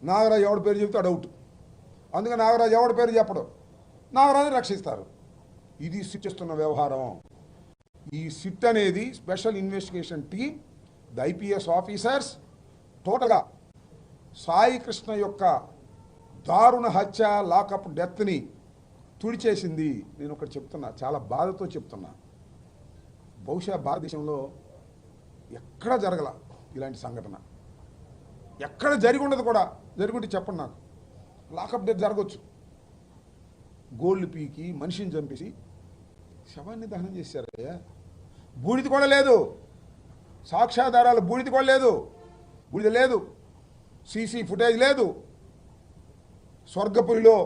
నాగరాజు ఎవడి పేరు చెబితే డౌట్, అందుకని నాగరాజు ఎవడి పేరు చెప్పడు, నాగరాజు రక్షిస్తారు. ఇది సిట్ చేస్తున్న వ్యవహారం. ఈ సిట్ అనేది special investigation team, the IPS officers టోటల్గా సాయి కృష్ణ యొక్క దారుణ హత్య, లాకప్ డెత్ని తుడిచేసింది. నేను ఒకటి చెప్తున్నా, చాలా బాధతో చెప్తున్నా, బహుశా భారతదేశంలో ఎక్కడ జరగల ఇలాంటి సంఘటన, ఎక్కడ జరిగి ఉండదు కూడా. జరుగుంటే చెప్పండి నాకు. లాకప్ డెత్ జరగవచ్చు, గోల్డ్ పీకి మనిషిని చంపేసి శవాన్ని దహనం చేశారయ్యా. బూడిద కూడా లేదు, సాక్ష్యాధారాలు బూడిద కూడా లేదు, బూడిద లేదు, సీసీ ఫుటేజ్ లేదు, స్వర్గపురిలో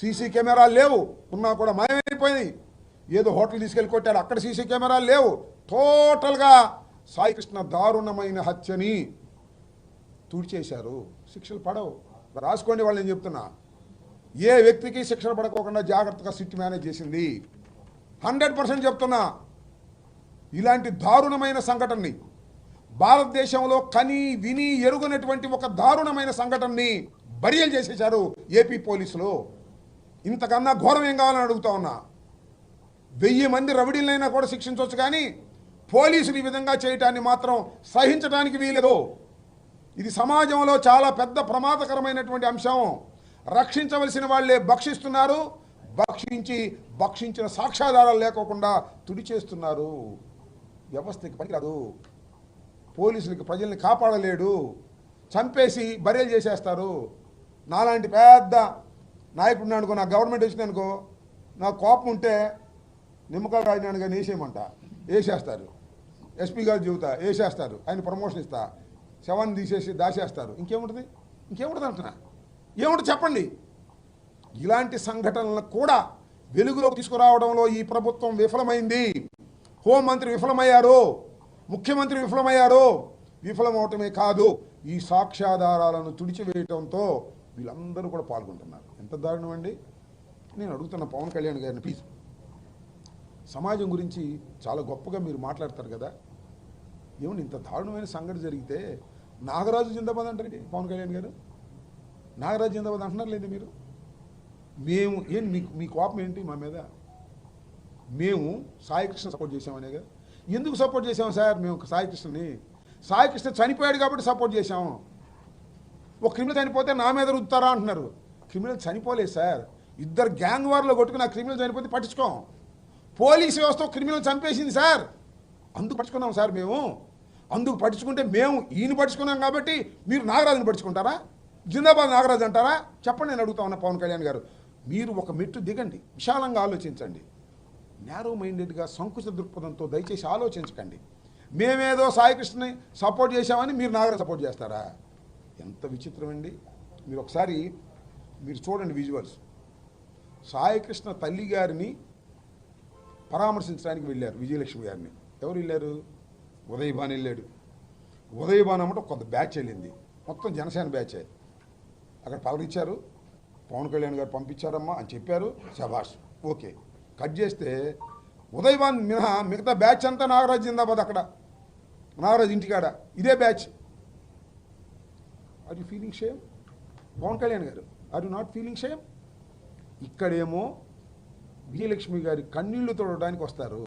సీసీ కెమెరాలు లేవు, ఉన్నా కూడా మాయమైపోయినాయి. ఏదో హోటల్ తీసుకెళ్ళి కొట్టారు, అక్కడ సీసీ కెమెరాలు లేవు. టోటల్గా సాయి కృష్ణ దారుణమైన హత్యని తుడిచేశారు. శిక్షలు పడవు, రాసుకోండి. వాళ్ళు నేను చెప్తున్నా, ఏ వ్యక్తికి శిక్షలు పడకోకుండా జాగ్రత్తగా సిట్ మేనేజ్ చేసింది. 100% చెప్తున్నా. ఇలాంటి దారుణమైన సంఘటనని, భారతదేశంలో కని విని ఎరుగనటువంటి ఒక దారుణమైన సంఘటనని బరియలు చేసేశారు ఏపీ పోలీసులు. ఇంతకన్నా ఘోరం ఏం కావాలని అడుగుతా ఉన్నా. 1000 మంది రౌడీలైనా కూడా శిక్షించవచ్చు, కానీ పోలీసులు ఈ విధంగా చేయటాన్ని మాత్రం సహించడానికి వీలేదు. ఇది సమాజంలో చాలా పెద్ద ప్రమాదకరమైనటువంటి అంశం. రక్షించవలసిన వాళ్ళే భక్షిస్తున్నారు, భక్షించిన సాక్ష్యాధారాలు లేకోకుండా తుడిచేస్తున్నారు. వ్యవస్థకి పనికిరాదు, పోలీసులకి ప్రజల్ని కాపాడలేడు, చంపేసి బరేలు చేసేస్తారు. నాలాంటి పెద్ద నాయకుడిని అనుకో, నా గవర్నమెంట్ వచ్చిందనుకో, నాకు కోపం ఉంటే నిమ్మకాయలు రాజనాడు కానీ వేసేస్తారు, ఎస్పీ గారు చెబుతా వేసేస్తారు, ఆయన ప్రమోషన్ ఇస్తా, శవాన్ని తీసేసి దాచేస్తారు. ఇంకేముంటుంది అంటున్నా, ఏముంటుంది చెప్పండి. ఇలాంటి సంఘటనలను కూడా వెలుగులోకి తీసుకురావడంలో ఈ ప్రభుత్వం విఫలమైంది. హోంమంత్రి విఫలమయ్యారు, ముఖ్యమంత్రి విఫలమయ్యారు. విఫలమవటమే కాదు, ఈ సాక్ష్యాధారాలను తుడిచివేయటంతో వీళ్ళందరూ కూడా పాల్గొంటున్నారు. ఎంత దారుణం అండి. నేను అడుగుతున్న పవన్ కళ్యాణ్ గారిని, ప్లీజ్, సమాజం గురించి చాలా గొప్పగా మీరు మాట్లాడతారు కదా, ఏమన్నా ఇంత దారుణమైన సంఘటన జరిగితే నాగరాజు జిందాబాద్ అంటారండి పవన్ కళ్యాణ్ గారు. నాగరాజు జిందాబాద్ అంటున్నారు లేదు మీరు. మేము మీ కోపం ఏంటి మా మీద? మేము సాయి కృష్ణ సపోర్ట్ చేసామనే కదా. ఎందుకు సపోర్ట్ చేసాము సార్ మేము సాయి కృష్ణని? సాయి కృష్ణ చనిపోయాడు కాబట్టి సపోర్ట్ చేశాము. ఒక క్రిమినల్ చనిపోతే నా మీద రుద్దుతారా అంటున్నారు. క్రిమినల్ చనిపోలేదు సార్, ఇద్దరు గ్యాంగ్ వార్లో కొట్టుకుని ఆ క్రిమినల్ చనిపోతే పట్టించుకోం. పోలీసు వ్యవస్థ క్రిమినల్ చంపేసింది సార్, అందుకు పట్టించుకున్నాం సార్ మేము. అందుకు పట్టించుకుంటే మేము ఈయన పట్టించుకున్నాం కాబట్టి మీరు నాగరాజుని పట్టించుకుంటారా? జిందాబాద్ నాగరాజు అంటారా? చెప్పండి. నేను అడుగుతా ఉన్నా పవన్ కళ్యాణ్ గారు, మీరు ఒక మెట్టు దిగండి, విశాలంగా ఆలోచించండి. నేరో మైండెడ్గా సంకుచిత దృక్పథంతో దయచేసి ఆలోచించకండి. మేమేదో సాయి కృష్ణని సపోర్ట్ చేశామని మీరు నాగరాజు సపోర్ట్ చేస్తారా? ఎంత విచిత్రం అండి. మీరు ఒకసారి చూడండి విజువల్స్. సాయి కృష్ణ తల్లి గారిని పరామర్శించడానికి వెళ్ళారు విజయలక్ష్మి గారిని. ఎవరు వెళ్ళారు? ఉదయభాన్ వెళ్ళాడు. ఉదయభాన్ అమ్మట కొంత బ్యాచ్ వెళ్ళింది, మొత్తం జనసేన బ్యాచే. అక్కడ పలకరించారు, పవన్ కళ్యాణ్ గారు పంపించారమ్మా అని చెప్పారు, శభాష్ ఓకే. కట్ చేస్తే ఉదయభాన్ మినహా మిగతా బ్యాచ్ అంతా నాగరాజు జిందాబాద్. అక్కడ నాగరాజు ఇంటికాడ ఇదే batch. Are you feeling shame? Pavan Kalyan garu, are you not feeling shame? ఇక్కడేమో విజయలక్ష్మి గారి కన్నీళ్లు తోడడానికి వస్తారు,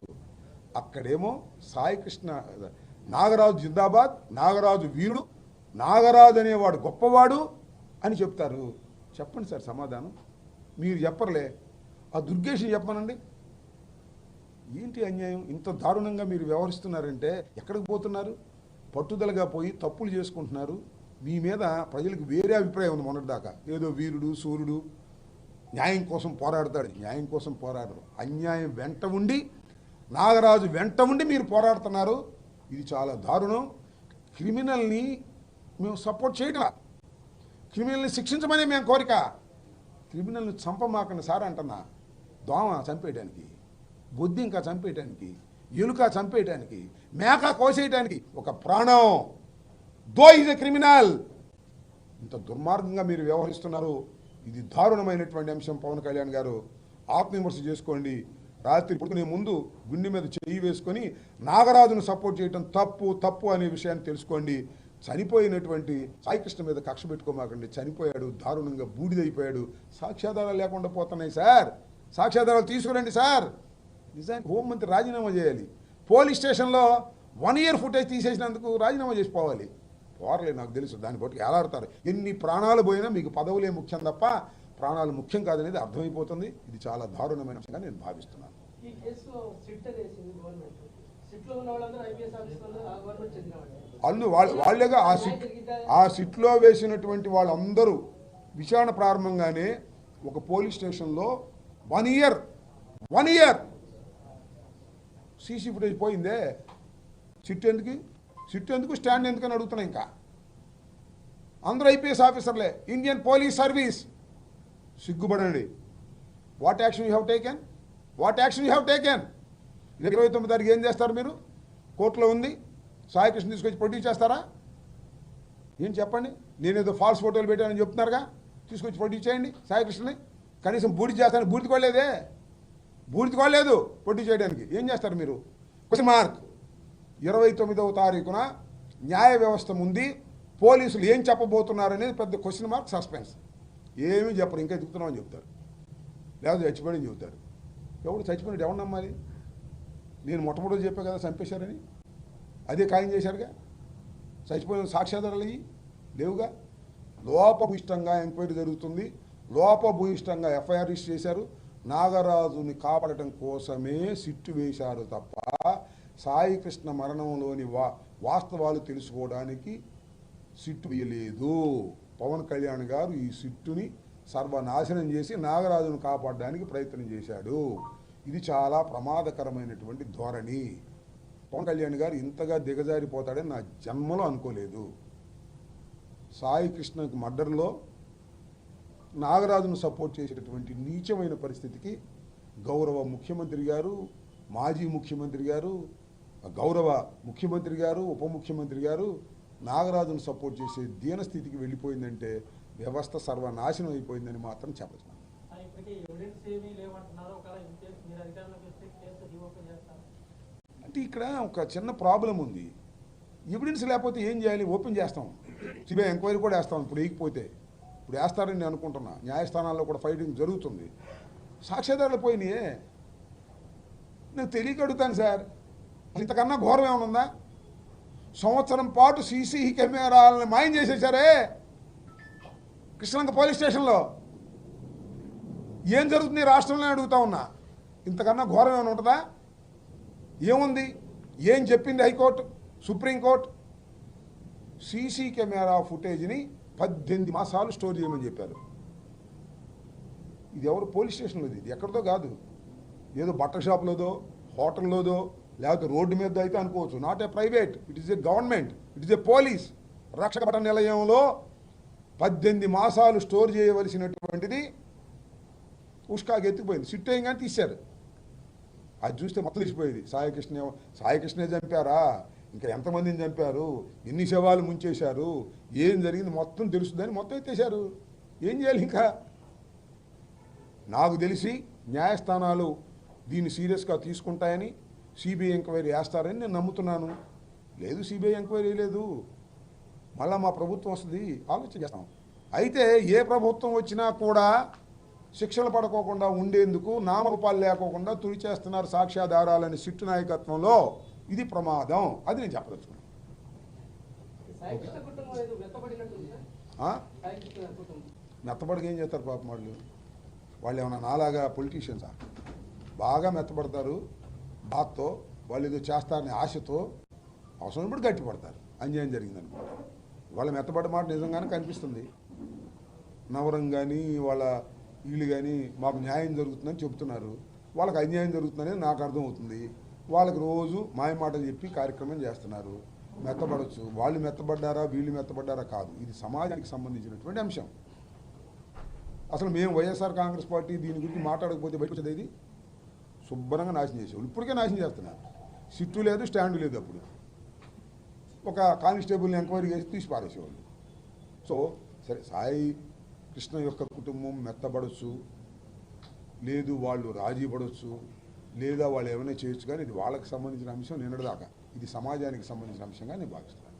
అక్కడేమో సాయి కృష్ణ నాగరాజు జిందాబాద్, నాగరాజు వీరుడు, నాగరాజు అనేవాడు గొప్పవాడు అని చెప్తారు. చెప్పండి సార్ సమాధానం. మీరు చెప్పరులే, ఆ దుర్గేష్ని చెప్పనండి. ఏంటి అన్యాయం? ఇంత దారుణంగా మీరు వ్యవహరిస్తున్నారంటే ఎక్కడికి పోతున్నారు? పట్టుదలగా పోయి తప్పులు చేసుకుంటున్నారు. మీ మీద ప్రజలకు వేరే అభిప్రాయం ఉంది మొన్నటిదాకా. ఏదో వీరుడు సూర్యుడు న్యాయం కోసం పోరాడతాడు. న్యాయం కోసం పోరాడరు, అన్యాయం వెంట ఉండి, నాగరాజు వెంట ఉండి మీరు పోరాడుతున్నారు. ఇది చాలా దారుణం. క్రిమినల్ని మేము సపోర్ట్ చేయటం, క్రిమినల్ని శిక్షించమనే మేము కోరిక. క్రిమినల్ని చంపమాకండి సార్ అంటున్నా. దోమ చంపేయడానికి, బొద్దింక చంపేయడానికి, ఎలుక చంపేయడానికి, మేక కోసేయడానికి ఒక ప్రాణం. Though is a criminal. ఇంత దుర్మార్గంగా మీరు వ్యవహరిస్తున్నారు. ఇది దారుణమైనటువంటి అంశం. పవన్ కళ్యాణ్ గారు ఆత్మవిమర్శ చేసుకోండి. రాత్రి పడుకునే ముందు గుండె మీద చెయ్యి వేసుకొని నాగరాజును సపోర్ట్ చేయటం తప్పు అనే విషయాన్ని తెలుసుకోండి. చనిపోయినటువంటి సాయికృష్ణ మీద కక్ష పెట్టుకోమాకండి. చనిపోయాడు, దారుణంగా బూడిదైపోయాడు. సాక్ష్యాధారాలు లేకుండా పోతున్నాయి సార్. సాక్ష్యాధారాలు తీసుకురండి సార్. నిజానికి హోంమంత్రి రాజీనామా చేయాలి. పోలీస్ స్టేషన్లో 1 year ఫుటేజ్ తీసేసినందుకు రాజీనామా చేసిపోవాలి. పోరలేదు, నాకు తెలుసు. దాన్ని బట్టి ఎలాడతారు. ఎన్ని ప్రాణాలు పోయినా మీకు పదవులే ముఖ్యం తప్ప ప్రాణాలు ముఖ్యం కాదనేది అర్థమైపోతుంది. ఇది చాలా దారుణమైన విషయంగా నేను భావిస్తున్నాను. వాళ్ళేగా ఆ సిట్లో వేసినటువంటి వాళ్ళందరూ విచారణ ప్రారంభంగానే ఒక పోలీస్ స్టేషన్లో 1 year సీసీ ఫుటేజ్ పోయిందే. సిట్ ఎందుకు స్టాండ్ ఎందుకని అడుగుతున్నా. ఇంకా అందరూ ఐపీఎస్ ఆఫీసర్లే, ఇండియన్ పోలీస్ సర్వీస్. సిగ్గుపడండి. What action you have taken? 29 తారీఖు ఏం చేస్తారు మీరు? కోర్టులో ఉంది. సాయికృష్ణ తీసుకొచ్చి ప్రొడ్యూస్ చేస్తారా? ఏం చెప్పండి. నేనేదో ఫాల్స్ ఫోటోలు పెట్టానని చెప్తున్నారుగా. తీసుకొచ్చి ప్రొడ్యూస్ చేయండి సాయికృష్ణని. కనీసం బూడిద చేస్తాను. బూడిద కొడలేదు ప్రొడ్యూస్ చేయడానికి. ఏం చేస్తారు మీరు? Question mark. 29వ తారీఖున న్యాయ వ్యవస్థ ఉంది. పోలీసులు ఏం చెప్పబోతున్నారనేది పెద్ద క్వశ్చన్ మార్క్, సస్పెన్స్. ఏమీ చెప్పరు. ఇంకా ఎదుగుతున్నామని చెప్తారు, లేదా చచ్చిపోయినని చెబుతారు. చచ్చిపోయినట్టు ఎవరు నమ్మాలి? నేను మొట్టమొదటి చెప్పా కదా చంపేశారని. అదే ఖాయం చేశారుగా. చచ్చిపోయిన సాక్ష్యాధారాలు లేవుగా. లోపభూయిష్టంగా ఎంక్వైరీ జరుగుతుంది. లోపభూయిష్టంగా ఎఫ్ఐఆర్ రిజిస్టర్ చేశారు. నాగరాజుని కాపాడటం కోసమే సిట్టు వేశారు తప్ప సాయికృష్ణ మరణంలోని వాస్తవాలు తెలుసుకోవడానికి సిట్టు వేయలేదు. పవన్ కళ్యాణ్ గారు ఈ సిట్టుని సర్వనాశనం చేసి నాగరాజును కాపాడడానికి ప్రయత్నం చేశాడు. ఇది చాలా ప్రమాదకరమైనటువంటి ధోరణి. పవన్ కళ్యాణ్ గారు ఇంతగా దిగజారిపోతాడని నా జన్మలో అనుకోలేదు. సాయికృష్ణకు మర్డర్లో నాగరాజును సపోర్ట్ చేసేటటువంటి నీచమైన పరిస్థితికి గౌరవ ముఖ్యమంత్రి గారు, మాజీ ముఖ్యమంత్రి గారు, గౌరవ ముఖ్యమంత్రి గారు, ఉప ముఖ్యమంత్రి గారు నాగరాజును సపోర్ట్ చేసే దీనస్థితికి వెళ్ళిపోయిందంటే వ్యవస్థ సర్వనాశనం అయిపోయిందని మాత్రం చెప్పచ్చు. అంటే ఇక్కడ ఒక చిన్న ప్రాబ్లం ఉంది. ఎవిడెన్స్ లేకపోతే ఏం చేయాలి? ఓపెన్ చేస్తాం. సిబిఐ ఎంక్వైరీ కూడా వేస్తాం. ఇప్పుడు వేస్తారని నేను అనుకుంటున్నా. న్యాయస్థానాల్లో కూడా ఫైటింగ్ జరుగుతుంది. సాక్ష్యాధారాలు పోయినాయే. నేను తెలియక అడుగుతాను సార్. ఇంతకన్నా ఘోరం ఏమైనా ఉందా? సంవత్సరం పాటు సీసీ కెమెరాలను మాయం చేసేసారే కృష్ణలంక పోలీస్ స్టేషన్లో. ఏం జరుగుతుంది రాష్ట్రంలో అడుగుతా ఉన్నా. ఇంతకన్నా ఘోరం ఏమైనా ఉంటుందా? ఏముంది? ఏం చెప్పింది హైకోర్టు, సుప్రీంకోర్టు? సీసీ కెమెరా ఫుటేజ్ని 18 మాసాలు స్టోర్ చేయమని చెప్పారు. ఇది ఎవరు? పోలీస్ స్టేషన్లో. ఇది ఎక్కడితో కాదు, ఏదో బట్టల షాప్లోదో, హోటల్లోదో, లేకపోతే రోడ్డు మీద అయితే అనుకోవచ్చు. Not a private, it is a government, it is a police. రక్షక భట నిలయంలో 18 మాసాలు స్టోర్ చేయవలసినటువంటిది ఉష్కాకి ఎత్తుకుపోయింది. సిట్టేయంగానే తీశారు. అది చూస్తే మొత్తం తీసిపోయేది. సాయికృష్ణే చంపారా, ఇంకా ఎంతమందిని చంపారు, ఎన్ని శవాలు ముంచేశారు, ఏం జరిగింది మొత్తం తెలుస్తుందని మొత్తం ఎత్తేశారు. ఏం చేయాలి? ఇంకా నాకు తెలిసి న్యాయస్థానాలు దీన్ని సీరియస్గా తీసుకుంటాయని, సిబిఐ ఎంక్వైరీ వేస్తారని నేను నమ్ముతున్నాను. లేదు, సిబిఐ ఎంక్వైరీ లేదు, మళ్ళీ మా ప్రభుత్వం వస్తుంది, ఆలోచన చేస్తాం. అయితే ఏ ప్రభుత్వం వచ్చినా కూడా శిక్షలు పడుకోకుండా ఉండేందుకు నామరూపాలు లేకోకుండా తుడి చేస్తున్నారు సాక్ష్యాధారాలని సిట్టు నాయకత్వంలో. ఇది ప్రమాదం. అది నేను చెప్పదలుచుకున్నాను. మెత్తబడికి ఏం చేస్తారు పాపం వాళ్ళు ఏమన్నా నాలాగా పొలిటీషియన్సా? బాగా మెత్తబడతారు బాత్తో. వాళ్ళు ఏదో చేస్తారని ఆశతో అవసరమైనప్పుడు గట్టిపడతారు. అన్యాయం జరిగిందనుకుంటారు. వాళ్ళ మెత్తబడ్డ మాట నిజంగానే కనిపిస్తుంది. నవరం కానీ వాళ్ళ వీళ్ళు కానీ మాకు న్యాయం జరుగుతుందని చెబుతున్నారు. వాళ్ళకి అన్యాయం జరుగుతుందనేది నాకు అర్థమవుతుంది. వాళ్ళకి రోజు మాయమాటలు చెప్పి కార్యక్రమం చేస్తున్నారు. మెత్తబడచ్చు. వాళ్ళు మెత్తబడ్డారా వీళ్ళు మెత్తబడ్డారా కాదు, ఇది సమాజానికి సంబంధించినటువంటి అంశం. అసలు మేము వైఎస్ఆర్ కాంగ్రెస్ పార్టీ దీని గురించి మాట్లాడకపోతే బయటకు వచ్చేది ఇది శుభ్రంగా నాశనం చేసేవాళ్ళు. ఇప్పటికే నాశనం చేస్తున్నారు. సిట్టు లేదు, స్టాండు లేదు. అప్పుడు ఒక కానిస్టేబుల్ని ఎంక్వైరీ చేసి తీసి పారేసేవాళ్ళు. సో సరే, సాయి కృష్ణ యొక్క కుటుంబం మెత్తబడచ్చు, లేదు వాళ్ళు రాజీ పడవచ్చు, లేదా వాళ్ళు ఏమైనా చేయొచ్చు, కానీ ఇది వాళ్ళకి సంబంధించిన అంశం నిన్నటిదాకా. ఇది సమాజానికి సంబంధించిన అంశంగా నేను భావిస్తున్నాను.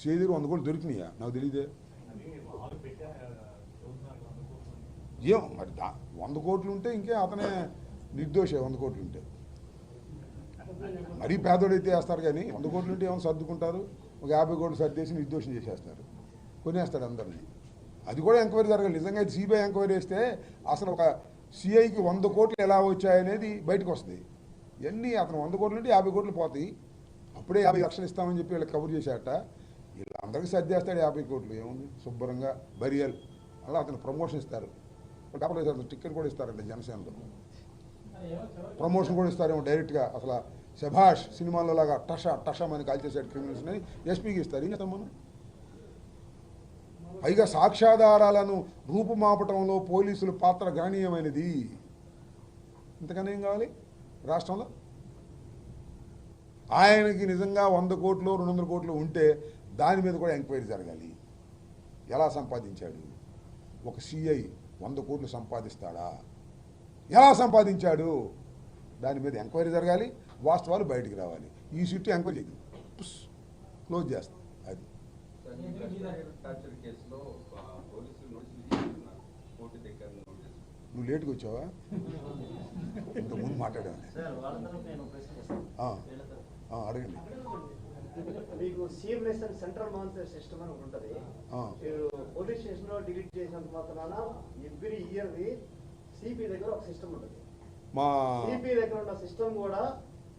సిఐ దగ్గర 100 కోట్లు దొరికినాయా నాకు తెలియదే. ఏం మరి 100 కోట్లు ఉంటే ఇంకే అతనే నిర్దోషే. 100 కోట్లు ఉంటే మరీ పేదోడైతే వేస్తారు, కానీ 100 కోట్లు ఉంటే ఏమైనా సర్దుకుంటారు, ఒక 50 కోట్లు సర్దేసి నిర్దోషం చేసేస్తారు, కొనేస్తాడు అందరినీ. అది కూడా ఎంక్వైరీ జరగాలి. నిజంగా అయితే సిబిఐ ఎంక్వైరీ చేస్తే అసలు ఒక సిఐకి 100 కోట్లు ఎలా వచ్చాయనేది బయటకు వస్తుంది. ఇవన్నీ అతను 100 కోట్లు ఉంటే 50 కోట్లు పోతాయి. అప్పుడే 50 లక్షలు ఇస్తామని చెప్పి వీళ్ళకి కబుర్ చేశాట. వీళ్ళందరికీ సర్దేస్తాడు 50 కోట్లు. ఏముంది శుభ్రంగా బరియల్. అలా అతను ప్రమోషన్ ఇస్తారు, అతను టికెట్ కూడా ఇస్తారండి జనసేనలో. ప్రమోషన్ కూడా ఇస్తారేమో డైరెక్ట్గా. అసలు శభాష్ సినిమాలో లాగా టషా అని కాల్చేసాడు క్రిమినల్స్ అని ఎస్పీకి ఇస్తారు. ఏం చేస్తాం మనం? పైగా సాక్ష్యాధారాలను రూపుమాపటంలో పోలీసుల పాత్ర గణనీయమైనది. ఇంతకన్నా ఏం కావాలి రాష్ట్రంలో? ఆయనకి నిజంగా 100 కోట్లు 200 కోట్లు ఉంటే దాని మీద కూడా ఎంక్వైరీ జరగాలి. ఎలా సంపాదించాడు? ఒక సిఐ 100 కోట్లు సంపాదిస్తాడా? ఎలా సంపాదించాడు? దాని మీద ఎంక్వైరీ జరగాలి, వాస్తవాలు బయటికి రావాలి. ఈ సిట్టు ఎంక్వైరీ చేయదు, క్లోజ్ చేస్తాం. అది నువ్వు లేట్గా వచ్చావా? ఇంతకుముందు మాట్లాడాను. అడగండి. మీకు సీఎంఎస్ అని సెంట్రల్ మానిటరీ సిస్టమ్ అని ఉంటుంది. మీరు పోలీస్ స్టేషన్ లో డిలీట్ చేసినంత మాత్రాన ఎవ్రీ ఇయర్ సిపి దగ్గర ఒక సిస్టమ్ ఉంటుంది. సిపి దగ్గర ఉన్న సిస్టమ్ కూడా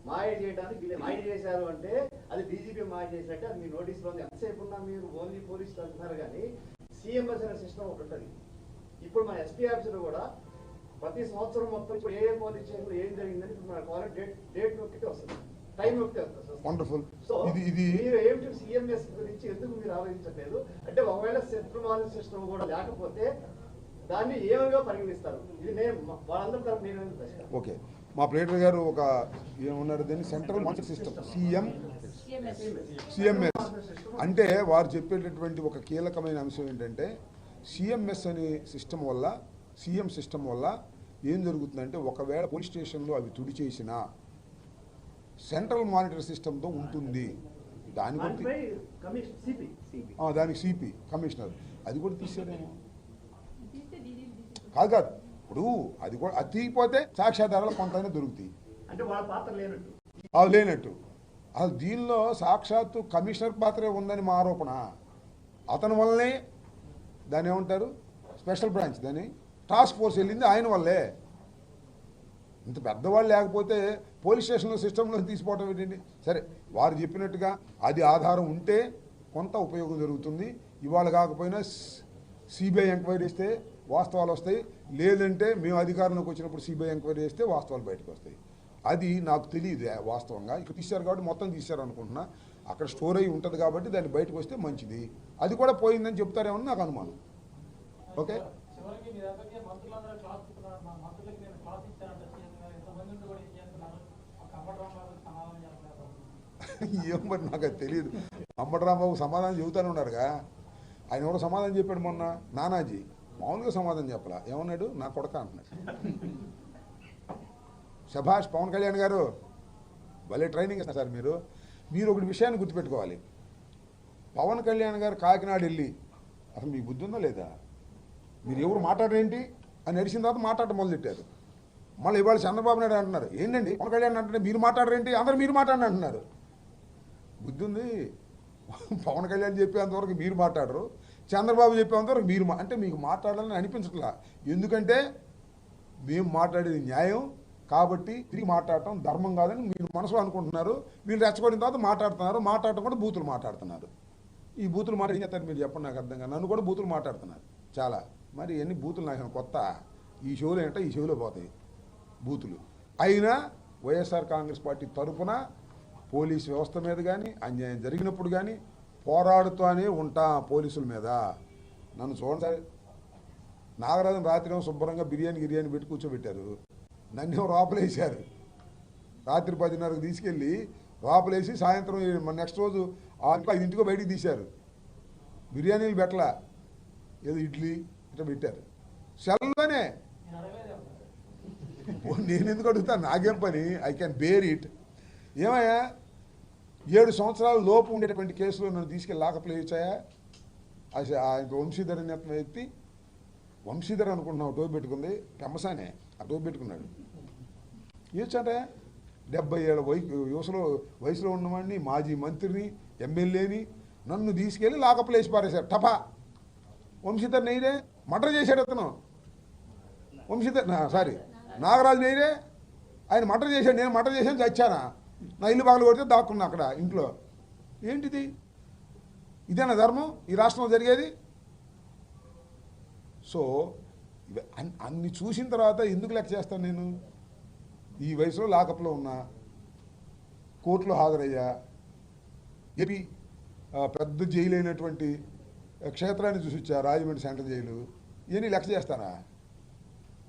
మాయ చేయడానికి వీళ్ళు మాయ చేశారు అంటే అది డీజీపీ మాయ చేసినట్టే. అది మీ నోటీసులో ఉంది. ఎంతసేపు ఉన్నా మీరు ఓన్లీ పోలీసులు అంటున్నారు, కానీ సిఎంఎస్ అనే సిస్టమ్ ఒకటి ఉంటుంది. ఇప్పుడు మన ఎస్పీ ఆఫీసులో కూడా ప్రతి సంవత్సరం మొత్తం ఇప్పుడు ఏ పోలీస్ స్టేషన్లో ఏం జరిగిందని ఇప్పుడు మన డేట్ నొక్కితే వస్తుంది, టైం నొక్కితే వస్తుంది. వండర్ఫుల్. సో మీరు ఏమిటి సిఎంఎస్ గురించి ఎందుకు మీరు ఆలోచించట్లేదు? అంటే ఒకవేళ సెంట్రల్ మానిటరీ సిస్టమ్ కూడా లేకపోతే దాన్ని ఏమగా పరిగణిస్తారు? ఇది నేను వాళ్ళందరి తరఫు నేను. ఓకే, మా ప్లేటర్ గారు ఒక ఏమన్నారు దీన్ని సెంట్రల్ మానిటరీ సిస్టమ్ సిఎంఎస్ అంటే వారు చెప్పేటటువంటి ఒక కీలకమైన అంశం ఏంటంటే సిఎంఎస్ అనే సిస్టమ్ వల్ల సిఎం సిస్టమ్ వల్ల ఏం జరుగుతుందంటే ఒకవేళ పోలీస్ స్టేషన్లో అవి తుడి చేసినా సెంట్రల్ మానిటరీ సిస్టమ్తో ఉంటుంది. దానికి సిపి కమిషనర్ అది కూడా తీసాడేమో. కాదు ఇప్పుడు అది కూడా అది తీయకపోతే సాక్ష్యాధారాలు కొంతైనా దొరుకుతాయి. లేనట్టు అసలు దీనిలో సాక్షాత్తు కమిషనర్ పాత్రే ఉందని మా ఆరోపణ. అతని వల్లనే దాన్ని ఏమంటారు స్పెషల్ బ్రాంచ్, దాన్ని టాస్క్ ఫోర్స్ వెళ్ళింది ఆయన వల్లే. ఇంత పెద్దవాళ్ళు లేకపోతే పోలీస్ స్టేషన్లో సిస్టంలో తీసిపోవటం ఏంటండి? సరే, వారు చెప్పినట్టుగా అది ఆధారం ఉంటే కొంత ఉపయోగం జరుగుతుంది. ఇవాళ కాకపోయినా సిబిఐ ఎంక్వైరీ చేస్తే వాస్తవాలు వస్తాయి. లేదంటే మేము అధికారంలోకి వచ్చినప్పుడు సిబిఐ ఎంక్వైరీ చేస్తే వాస్తవాలు బయటకు వస్తాయి. అది నాకు తెలియదు వాస్తవంగా. ఇక్కడ తీశారు కాబట్టి మొత్తం తీశారు అనుకుంటున్నా. అక్కడ స్టోర్ అయ్యి ఉంటుంది కాబట్టి దాన్ని బయటకు వస్తే మంచిది. అది కూడా పోయిందని చెప్తారేమో నాకు అనుమానం. ఓకే, ఏం మరి నాకు అది తెలియదు. అంబటరాంబాబు సమాధానం చెబుతానే ఉన్నారుగా. ఆయన ఎవరో సమాధానం చెప్పాడు మొన్న, నానాజీ మామూలుగా సమాధానం చెప్పలా. ఏమన్నాడు? నా కొడక అంటున్నాడు. శభాష్ పవన్ కళ్యాణ్ గారు, భలే ట్రైనింగ్ ఇస్తారు సార్ మీరు ఒకటి విషయాన్ని గుర్తుపెట్టుకోవాలి. పవన్ కళ్యాణ్ గారు కాకినాడ వెళ్ళి అసలు మీకు బుద్ధి ఉందా లేదా, మీరు ఎవరు మాట్లాడరేంటి అని నడిచిన తర్వాత మాట్లాడటం మొదలెట్టారు. మళ్ళీ ఇవాళ చంద్రబాబు నాయుడు అంటున్నారు ఏంటండి పవన్ కళ్యాణ్ అంటే మీరు మాట్లాడరేంటి, అందరూ మీరు మాట్లాడండి అంటున్నారు. బుద్ధి ఉంది? పవన్ కళ్యాణ్ చెప్పేంతవరకు మీరు మాట్లాడరు, చంద్రబాబు చెప్పేంతవరకు మీరు అంటే మీకు మాట్లాడాలని అనిపించట్లా. ఎందుకంటే మేము మాట్లాడేది న్యాయం కాబట్టి తిరిగి మాట్లాడటం ధర్మం కాదని మీరు మనసులో అనుకుంటున్నారు. వీళ్ళు రెచ్చగొడిన తర్వాత మాట్లాడటం కూడా బూతులు మాట్లాడుతున్నారు. ఈ బూతులు మాట ఏం చేస్తారు మీరు చెప్పండి, నాకు అర్థం కాదు. నన్ను కూడా బూతులు మాట్లాడుతున్నారు చాలా. మరి ఎన్ని బూతులు నాకు కొత్త? ఈ షోలో ఏంటో ఈ షోలో పోతాయి బూతులు. అయినా వైఎస్ఆర్ కాంగ్రెస్ పార్టీ తరఫున పోలీసు వ్యవస్థ మీద కానీ అన్యాయం జరిగినప్పుడు కానీ పోరాడుతూనే ఉంటా. పోలీసుల మీద నన్ను చూడండి సార్, నాగరాజన్ రాత్రి శుభ్రంగా బిర్యానీ పెట్టి కూర్చోబెట్టారు. నన్ను లోపలేసారు. రాత్రి 10:30కు తీసుకెళ్ళి లోపలేసి సాయంత్రం నెక్స్ట్ రోజు 5ంటికో బయటికి తీశారు. బిర్యానీలు పెట్టలా, ఏదో ఇడ్లీ ఇట్లా పెట్టారు సెల్లోనే. నేను ఎందుకు అడుగుతాను, నాకేం పని, ఐ క్యాన్ బేర్ ఇట్. ఏమయ్యా 7 సంవత్సరాల లోపు ఉండేటువంటి కేసులో నన్ను తీసుకెళ్ళి లాకప్లో వేయించాయా? ఆయన వంశీధర్ అనే అతను ఎత్తి, వంశీధర్ అనుకుంటున్నావు టోపీ పెట్టుకుంది, పెమ్మసానే ఆ టోపీ పెట్టుకున్నాడు. ఏచంటే 70 ఏళ్ళ వయసులో ఉన్నవాడిని, మాజీ మంత్రిని, ఎమ్మెల్యేని నన్ను తీసుకెళ్ళి లాకప్లో వేసి పారేశారు. టపా. వంశీధర్ నెయ్యరే మర్డర్ చేశాడు అతను. వంశీధర్ నాగరాజు నెయ్యరే ఆయన మర్డర్ చేశాడు. నేను మర్డర్ చేశాను, చచ్చానా? నా ఇల్లు పగలు కొడితే దాక్కున్నా అక్కడ ఇంట్లో. ఏంటిది? ఇదేనా ధర్మం ఈ రాష్ట్రంలో జరిగేది? సో అన్ని చూసిన తర్వాత ఎందుకు లెక్క చేస్తాను నేను? ఈ వయసులో లాకప్లో ఉన్నా, కోర్టులో హాజరయ్యా, ఏపీ పెద్ద జైలు అయినటువంటి క్షేత్రాన్ని చూసి వచ్చా, రాజమండ్రి సెంట్రల్ జైలు. ఇవన్నీ లెక్క చేస్తారా?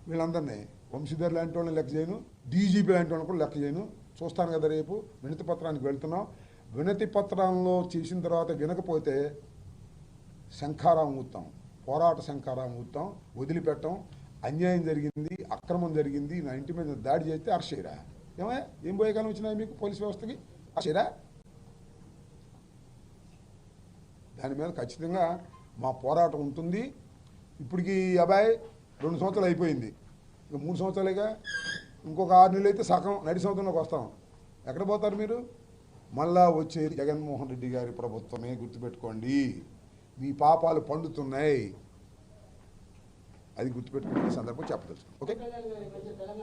వీళ్ళందరినీ వంశీధర్ లాంటి వాళ్ళని లెక్క చేయను, డీజీపీ లాంటి వాళ్ళని కూడా లెక్క చేయను. చూస్తాను కదా, రేపు వినతి పత్రానికి వెళ్తున్నాం. వినతి పత్రంలో చేసిన తర్వాత వినకపోతే శంఖారావం ఊతాం, పోరాట శంఖారావం ఊతాం, వదిలిపెట్టం. అన్యాయం జరిగింది, అక్రమం జరిగింది, నా ఇంటి మీద దాడి చేస్తే అరెస్ట్ చేయరా? ఏం పోయే కాలం వచ్చినాయి మీకు పోలీస్ వ్యవస్థకి? అరెస్ట్ చేయరా? దాని మీద ఖచ్చితంగా మా పోరాటం ఉంటుంది. ఇప్పటికీ అబ్బాయి 2 సంవత్సరాలు అయిపోయింది, ఇంకా 3 సంవత్సరాలుగా. ఇంకొక 6 నెలలు అయితే సగం నడి సంవత్సరంలోకి వస్తాం. ఎక్కడ పోతారు మీరు? మళ్ళా వచ్చేది జగన్మోహన్ రెడ్డి గారి ప్రభుత్వమే, గుర్తుపెట్టుకోండి. మీ పాపాలు పండుతున్నాయి, అది గుర్తుపెట్టుకుని ఈ సందర్భం చెప్పదలుచుకోండి. ఓకే.